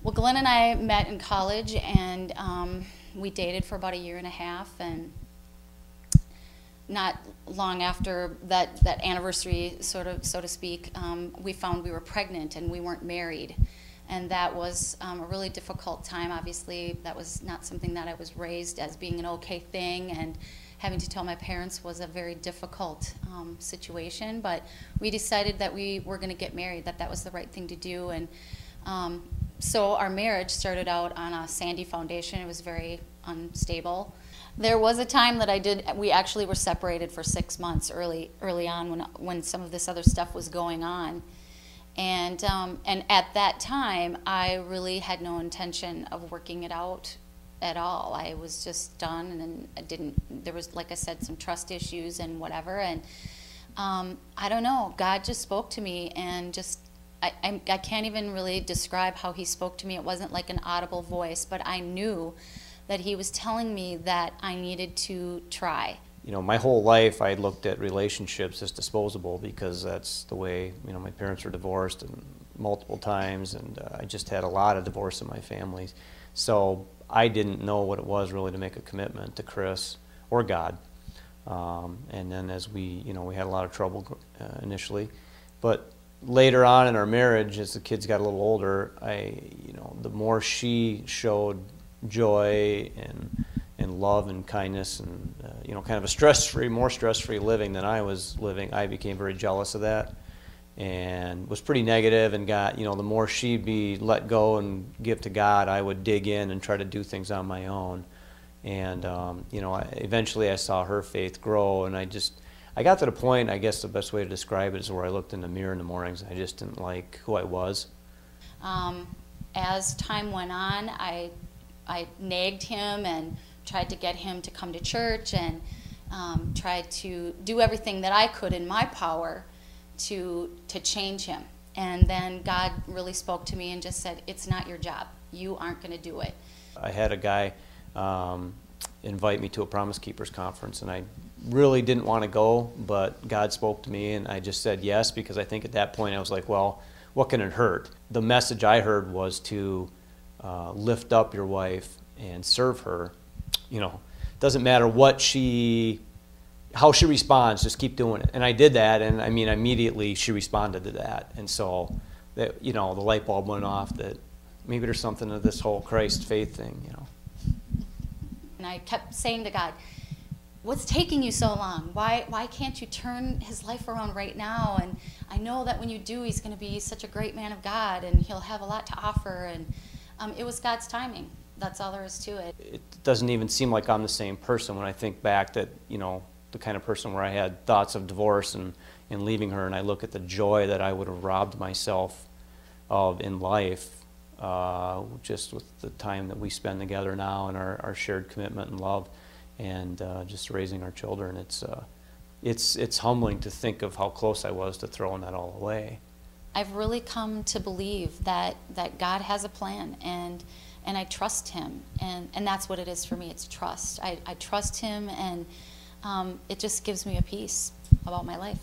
Well, Glenn and I met in college, and we dated for about a year and a half, and not long after that anniversary, so to speak, we found we were pregnant and we weren't married. And that was a really difficult time. Obviously, that was not something that I was raised as being an okay thing, and having to tell my parents was a very difficult situation. But we decided that we were going to get married, that was the right thing to do. And so our marriage started out on a sandy foundation. It was very unstable. There was a time that we actually were separated for 6 months early on when some of this other stuff was going on. And at that time, I really had no intention of working it out at all. I was just done, and there was, like I said, some trust issues and whatever. And I don't know, God just spoke to me, and I can't even really describe how he spoke to me. It wasn't like an audible voice, but I knew that he was telling me that I needed to try. You know, my whole life I looked at relationships as disposable, because that's the way, you know, my parents were divorced and multiple times, and I just had a lot of divorce in my family. So I didn't know what it was really to make a commitment to Chris or God. And then as we had a lot of trouble initially, but later on in our marriage, as the kids got a little older, the more she showed joy and love and kindness and kind of a more stress-free living than I was living, I became very jealous of that and was pretty negative, and got, the more she'd be let go and give to God, I would dig in and try to do things on my own. And eventually I saw her faith grow, and I got to the point, I guess the best way to describe it is where I looked in the mirror in the mornings. I just didn't like who I was. As time went on, I nagged him and tried to get him to come to church, and tried to do everything that I could in my power to change him. And then God really spoke to me and just said, it's not your job. You aren't going to do it. I had a guy invite me to a Promise Keepers conference, and I really didn't want to go, but God spoke to me, and I just said yes, because I think at that point I was like, well, what can it hurt? The message I heard was to lift up your wife and serve her. Doesn't matter how she responds, just keep doing it. And I did that, and I mean, immediately she responded to that. And so, the light bulb went off that maybe there's something to this whole Christ faith thing, And I kept saying to God, what's taking you so long? Why can't you turn his life around right now? And I know that when you do, he's going to be such a great man of God, and he'll have a lot to offer. And it was God's timing. That's all there is to it. It doesn't even seem like I'm the same person when I think back that, the kind of person where I had thoughts of divorce and leaving her, and I look at the joy that I would have robbed myself of in life, just with the time that we spend together now and our shared commitment and love, and just raising our children. It's humbling to think of how close I was to throwing that all away. I've really come to believe that God has a plan, and I trust him, and that's what it is for me. It's trust. I trust him, and it just gives me a peace about my life.